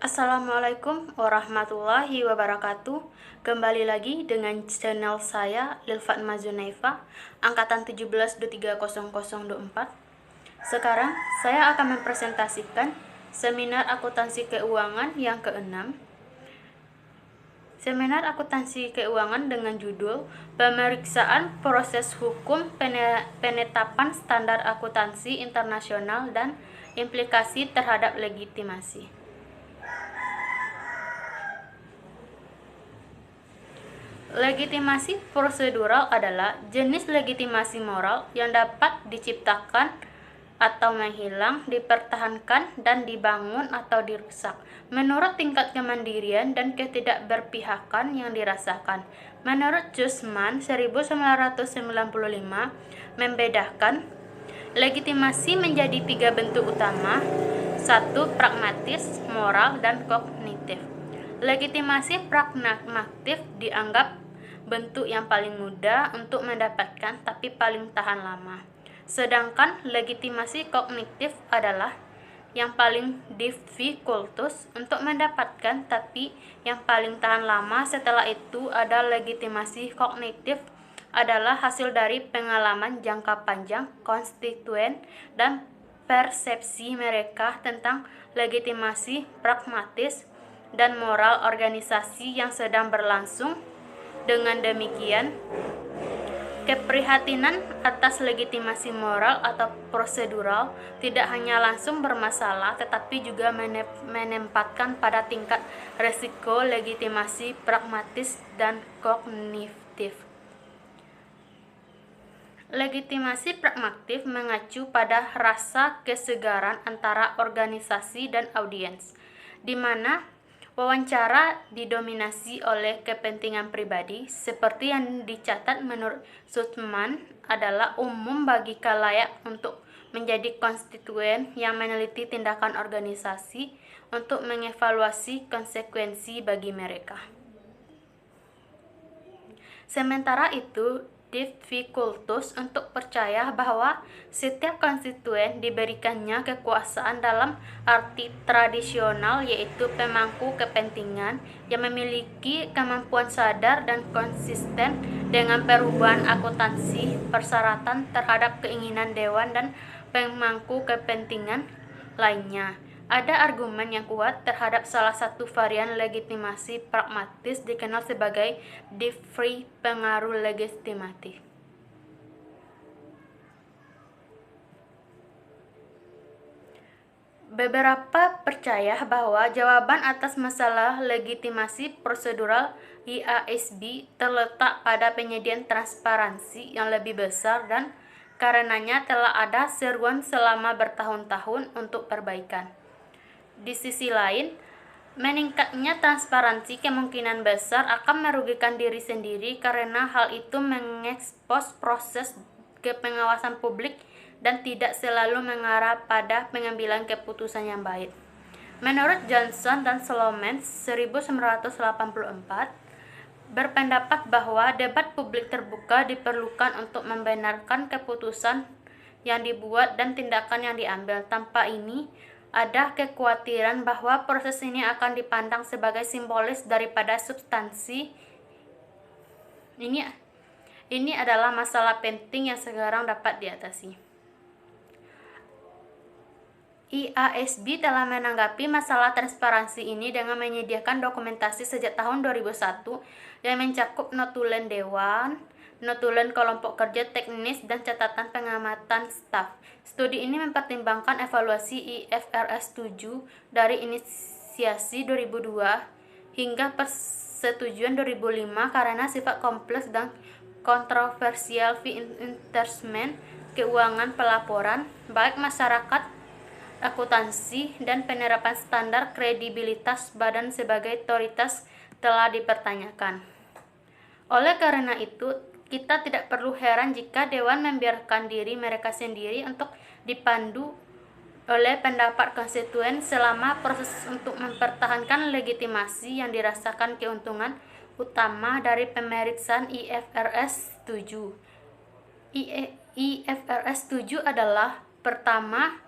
Assalamualaikum warahmatullahi wabarakatuh. Kembali lagi dengan channel saya Lilfat Mazunaifa, angkatan 17230024. Sekarang saya akan mempresentasikan seminar akuntansi keuangan yang keenam. Seminar akuntansi keuangan dengan judul Pemeriksaan Proses Hukum Penetapan Standar Akuntansi Internasional dan Implikasi Terhadap Legitimasi. Legitimasi prosedural adalah jenis legitimasi moral yang dapat diciptakan atau menghilang, dipertahankan, dan dibangun atau dirusak menurut tingkat kemandirian dan ketidakberpihakan yang dirasakan. Menurut Jusman 1995 membedakan legitimasi menjadi 3 bentuk utama: 1. Pragmatis, moral, dan kognitif. Legitimasi pragmatif dianggap bentuk yang paling mudah untuk mendapatkan tapi paling tahan lama. Sedangkan legitimasi kognitif adalah yang paling difficultus untuk mendapatkan tapi yang paling tahan lama. Setelah itu ada legitimasi kognitif adalah hasil dari pengalaman jangka panjang konstituen dan persepsi mereka tentang legitimasi pragmatis dan moral organisasi yang sedang berlangsung. Dengan demikian, keprihatinan atas legitimasi moral atau prosedural tidak hanya langsung bermasalah, tetapi juga menempatkan pada tingkat resiko legitimasi pragmatis dan kognitif. Legitimasi pragmatif mengacu pada rasa kesegaran antara organisasi dan audiens, di mana wawancara didominasi oleh kepentingan pribadi, seperti yang dicatat menurut Sutman, adalah umum bagi khalayak untuk menjadi konstituen yang meneliti tindakan organisasi untuk mengevaluasi konsekuensi bagi mereka. Sementara itu, difficultus untuk percaya bahwa setiap konstituen diberikannya kekuasaan dalam arti tradisional, yaitu pemangku kepentingan yang memiliki kemampuan sadar dan konsisten dengan perubahan akuntansi, persyaratan terhadap keinginan dewan dan pemangku kepentingan lainnya. Ada argumen yang kuat terhadap salah satu varian legitimasi pragmatis dikenal sebagai de Vries pengaruh legitimatif. Beberapa percaya bahwa jawaban atas masalah legitimasi prosedural IASB terletak pada penyediaan transparansi yang lebih besar, dan karenanya telah ada seruan selama bertahun-tahun untuk perbaikan. Di sisi lain, meningkatnya transparansi kemungkinan besar akan merugikan diri sendiri karena hal itu mengekspos proses kepengawasan publik dan tidak selalu mengarah pada pengambilan keputusan yang baik. Menurut Johnson dan Solomon 1984 berpendapat bahwa debat publik terbuka diperlukan untuk membenarkan keputusan yang dibuat dan tindakan yang diambil. Tanpa ini, ada kekhawatiran bahwa proses ini akan dipandang sebagai simbolis daripada substansi. Ini adalah masalah penting yang sekarang dapat diatasi. IASB telah menanggapi masalah transparansi ini dengan menyediakan dokumentasi sejak tahun 2001 yang mencakup notulen dewan, notulen kelompok kerja teknis, dan catatan pengamatan staf. Studi ini mempertimbangkan evaluasi IFRS 7 dari inisiasi 2002 hingga persetujuan 2005 karena sifat kompleks dan kontroversial investment keuangan pelaporan, baik masyarakat akuntansi dan penerapan standar kredibilitas badan sebagai otoritas telah dipertanyakan. Oleh karena itu, kita tidak perlu heran jika dewan membiarkan diri mereka sendiri untuk dipandu oleh pendapat konstituen selama proses untuk mempertahankan legitimasi yang dirasakan keuntungan utama dari pemeriksaan IFRS 7. IFRS 7 adalah pertama,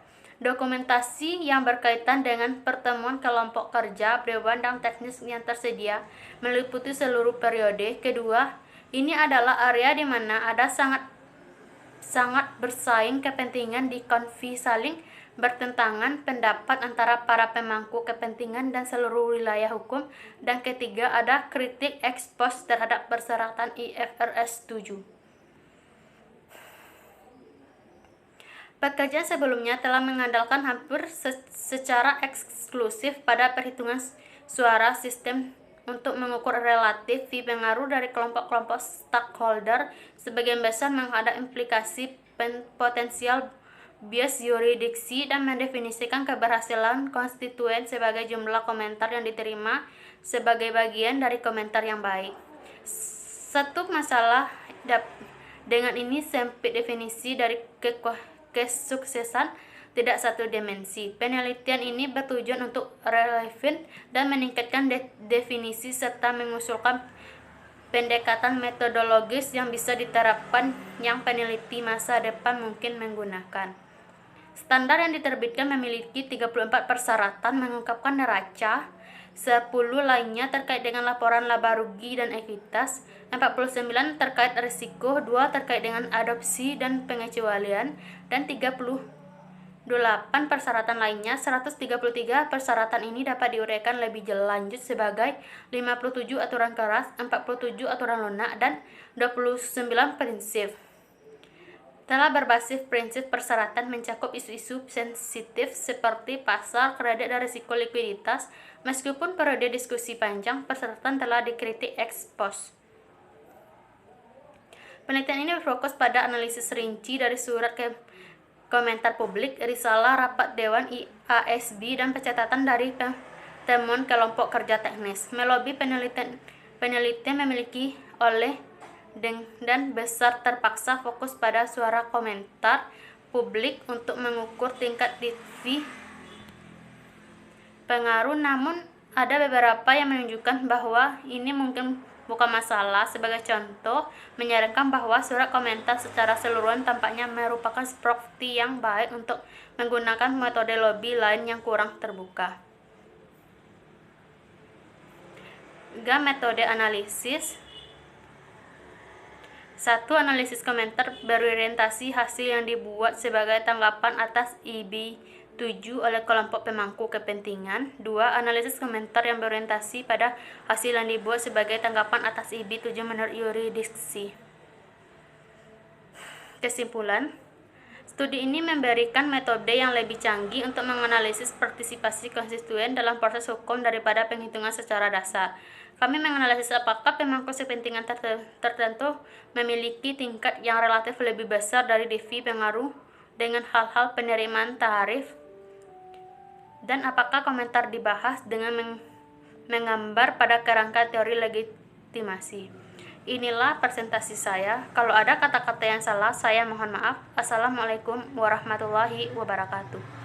Dokumentasi yang berkaitan dengan pertemuan kelompok kerja, dewan, dan teknis yang tersedia meliputi seluruh periode. Kedua, ini adalah area di mana ada sangat bersaing kepentingan di konflik saling bertentangan pendapat antara para pemangku kepentingan dan seluruh wilayah hukum. Dan ketiga, ada kritik ex post terhadap persyaratan IFRS 7. Pekerjaan sebelumnya telah mengandalkan hampir secara eksklusif pada perhitungan suara sistem untuk mengukur relatif pengaruh dari kelompok-kelompok stakeholder. Sebagian besar menghadap implikasi potensial bias yurisdiksi dan mendefinisikan keberhasilan konstituen sebagai jumlah komentar yang diterima sebagai bagian dari komentar yang baik. Satu masalah dengan ini sempit definisi dari kesuksesan tidak satu dimensi. Penelitian ini bertujuan untuk relevan dan meningkatkan definisi serta mengusulkan pendekatan metodologis yang bisa diterapkan yang peneliti masa depan mungkin menggunakan. Standar yang diterbitkan memiliki 34 persyaratan mengungkapkan neraca, 10 lainnya terkait dengan laporan laba rugi dan ekuitas, 49 terkait risiko, 2 terkait dengan adopsi dan pengecualian, dan 38 persyaratan lainnya. 133 persyaratan ini dapat diuraikan lebih lanjut sebagai 57 aturan keras, 47 aturan lunak, dan 29 prinsip. Telah berbasis prinsip persyaratan mencakup isu-isu sensitif seperti pasar, kredit, dan risiko likuiditas. Meskipun periode diskusi panjang, persyaratan telah dikritik ex post. Penelitian ini berfokus pada analisis rinci dari surat komentar publik, risalah rapat Dewan IASB, dan pencatatan dari temuan kelompok kerja teknis. Melobi penelitian memiliki dan besar terpaksa fokus pada suara komentar publik untuk mengukur tingkat pengaruh, namun ada beberapa yang menunjukkan bahwa ini mungkin bukan masalah. Sebagai contoh, menyarankan bahwa surat komentar secara keseluruhan tampaknya merupakan proxy yang baik untuk menggunakan metode lobby lain yang kurang terbuka. Metode analisis. 1. Analisis komentar berorientasi hasil yang dibuat sebagai tanggapan atas IB 7 oleh kelompok pemangku kepentingan. 2. Analisis komentar yang berorientasi pada hasil yang dibuat sebagai tanggapan atas IB 7 menurut yurisdiksi. Kesimpulan, studi ini memberikan metode yang lebih canggih untuk menganalisis partisipasi konstituen dalam proses hukum daripada penghitungan secara dasar. Kami menganalisis apakah pemangku kepentingan tertentu memiliki tingkat yang relatif lebih besar dari pengaruh dengan hal-hal penerimaan tarif, dan apakah komentar dibahas dengan menggambar pada kerangka teori legitimasi. Inilah presentasi saya. Kalau ada kata-kata yang salah, saya mohon maaf. Assalamualaikum warahmatullahi wabarakatuh.